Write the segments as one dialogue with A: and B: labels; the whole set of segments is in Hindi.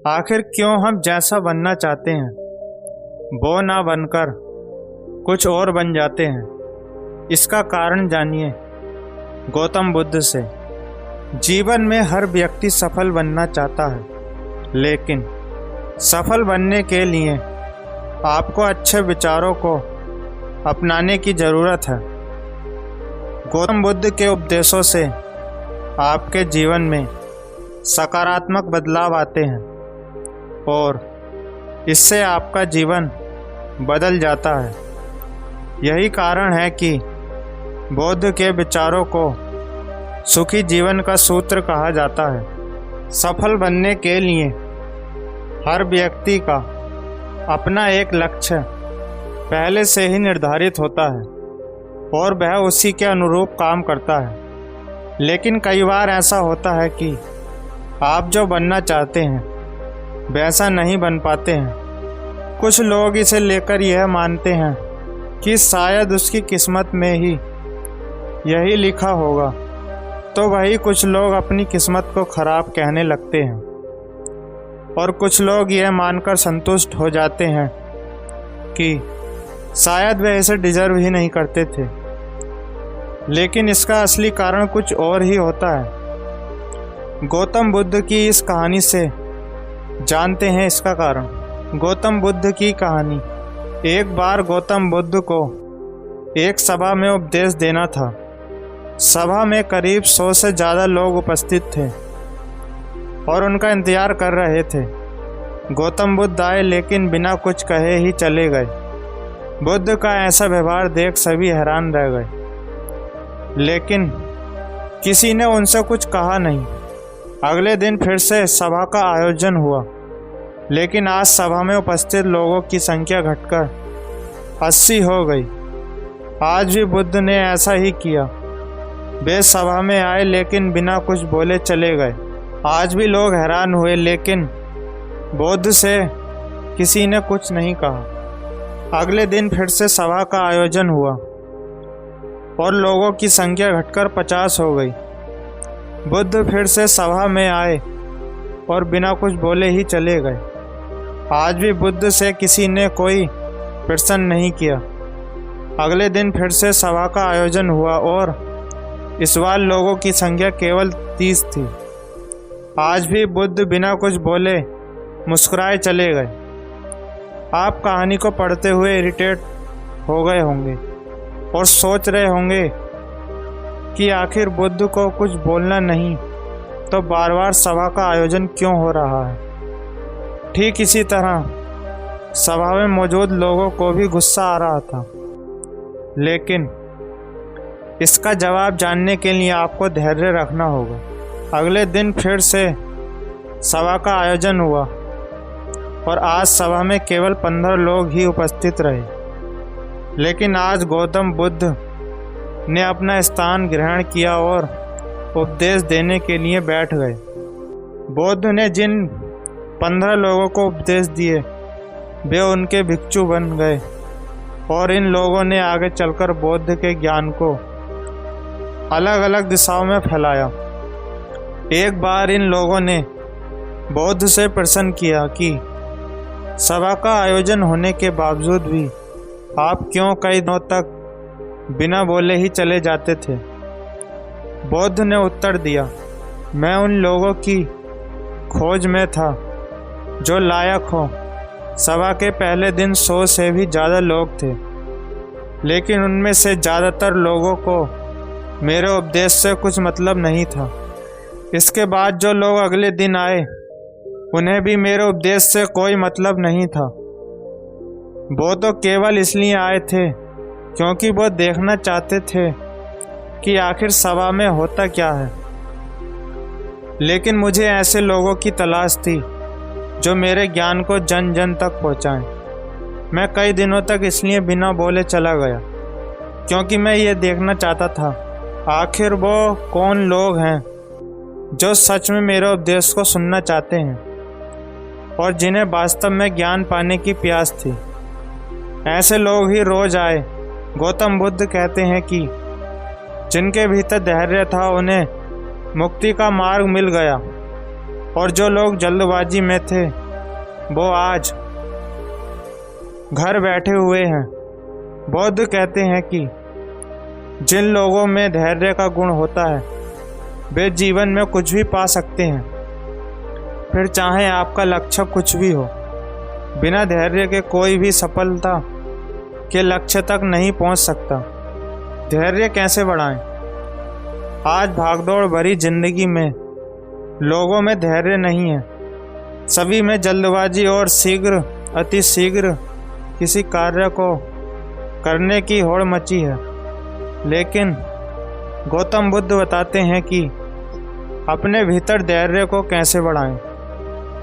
A: आखिर क्यों हम जैसा बनना चाहते हैं वो ना बनकर कुछ और बन जाते हैं, इसका कारण जानिए गौतम बुद्ध से। जीवन में हर व्यक्ति सफल बनना चाहता है, लेकिन सफल बनने के लिए आपको अच्छे विचारों को अपनाने की ज़रूरत है। गौतम बुद्ध के उपदेशों से आपके जीवन में सकारात्मक बदलाव आते हैं और इससे आपका जीवन बदल जाता है। यही कारण है कि बुद्ध के विचारों को सुखी जीवन का सूत्र कहा जाता है। सफल बनने के लिए हर व्यक्ति का अपना एक लक्ष्य पहले से ही निर्धारित होता है और वह उसी के अनुरूप काम करता है। लेकिन कई बार ऐसा होता है कि आप जो बनना चाहते हैं वैसा नहीं बन पाते हैं। कुछ लोग इसे लेकर यह मानते हैं कि शायद उसकी किस्मत में ही यही लिखा होगा, तो वही कुछ लोग अपनी किस्मत को खराब कहने लगते हैं और कुछ लोग यह मानकर संतुष्ट हो जाते हैं कि शायद वे इसे डिजर्व ही नहीं करते थे। लेकिन इसका असली कारण कुछ और ही होता है। गौतम बुद्ध की इस कहानी से जानते हैं इसका कारण। गौतम बुद्ध की कहानी। एक बार गौतम बुद्ध को एक सभा में उपदेश देना था। सभा में करीब 100 से ज़्यादा लोग उपस्थित थे और उनका इंतजार कर रहे थे। गौतम बुद्ध आए लेकिन बिना कुछ कहे ही चले गए। बुद्ध का ऐसा व्यवहार देख सभी हैरान रह गए, लेकिन किसी ने उनसे कुछ कहा नहीं। अगले दिन फिर से सभा का आयोजन हुआ, लेकिन आज सभा में उपस्थित लोगों की संख्या घटकर 80 हो गई। आज भी बुद्ध ने ऐसा ही किया। वे सभा में आए लेकिन बिना कुछ बोले चले गए। आज भी लोग हैरान हुए, लेकिन बुद्ध से किसी ने कुछ नहीं कहा। अगले दिन फिर से सभा का आयोजन हुआ और लोगों की संख्या घटकर 50 हो गई। बुद्ध फिर से सभा में आए और बिना कुछ बोले ही चले गए। आज भी बुद्ध से किसी ने कोई प्रश्न नहीं किया। अगले दिन फिर से सभा का आयोजन हुआ और इस बार लोगों की संख्या केवल 30 थी। आज भी बुद्ध बिना कुछ बोले मुस्कुराए चले गए। आप कहानी को पढ़ते हुए इरिटेट हो गए होंगे और सोच रहे होंगे कि आखिर बुद्ध को कुछ बोलना नहीं तो बार बार सभा का आयोजन क्यों हो रहा है। ठीक इसी तरह सभा में मौजूद लोगों को भी गुस्सा आ रहा था, लेकिन इसका जवाब जानने के लिए आपको धैर्य रखना होगा। अगले दिन फिर से सभा का आयोजन हुआ और आज सभा में केवल 15 लोग ही उपस्थित रहे। लेकिन आज गौतम बुद्ध ने अपना स्थान ग्रहण किया और उपदेश देने के लिए बैठ गए। बुद्ध ने जिन 15 लोगों को उपदेश दिए वे उनके भिक्षु बन गए और इन लोगों ने आगे चलकर बुद्ध के ज्ञान को अलग अलग दिशाओं में फैलाया। एक बार इन लोगों ने बुद्ध से प्रश्न किया कि सभा का आयोजन होने के बावजूद भी आप क्यों कई दिनों तक बिना बोले ही चले जाते थे। बुद्ध ने उत्तर दिया, मैं उन लोगों की खोज में था जो लायक हो। सभा के पहले दिन 100 से भी ज़्यादा लोग थे, लेकिन उनमें से ज़्यादातर लोगों को मेरे उपदेश से कुछ मतलब नहीं था। इसके बाद जो लोग अगले दिन आए उन्हें भी मेरे उपदेश से कोई मतलब नहीं था। वो तो केवल इसलिए आए थे क्योंकि वो देखना चाहते थे कि आखिर सभा में होता क्या है। लेकिन मुझे ऐसे लोगों की तलाश थी जो मेरे ज्ञान को जन जन तक पहुंचाएं। मैं कई दिनों तक इसलिए बिना बोले चला गया क्योंकि मैं ये देखना चाहता था आखिर वो कौन लोग हैं जो सच में मेरे उपदेश को सुनना चाहते हैं और जिन्हें वास्तव में ज्ञान पाने की प्यास थी। ऐसे लोग ही रोज आए। गौतम बुद्ध कहते हैं कि जिनके भीतर धैर्य था उन्हें मुक्ति का मार्ग मिल गया और जो लोग जल्दबाजी में थे वो आज घर बैठे हुए हैं। बौद्ध कहते हैं कि जिन लोगों में धैर्य का गुण होता है वे जीवन में कुछ भी पा सकते हैं, फिर चाहे आपका लक्ष्य कुछ भी हो। बिना धैर्य के कोई भी सफलता के लक्ष्य तक नहीं पहुंच सकता। धैर्य कैसे बढ़ाएं? आज भागदौड़ भरी जिंदगी में लोगों में धैर्य नहीं है। सभी में जल्दबाजी और अति शीघ्र किसी कार्य को करने की होड़ मची है। लेकिन गौतम बुद्ध बताते हैं कि अपने भीतर धैर्य को कैसे बढ़ाएं।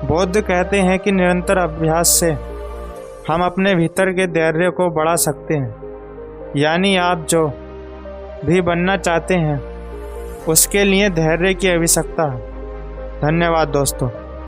A: बौद्ध कहते हैं कि निरंतर अभ्यास से हम अपने भीतर के धैर्य को बढ़ा सकते हैं। यानी आप जो भी बनना चाहते हैं उसके लिए धैर्य की आवश्यकता है। धन्यवाद दोस्तों।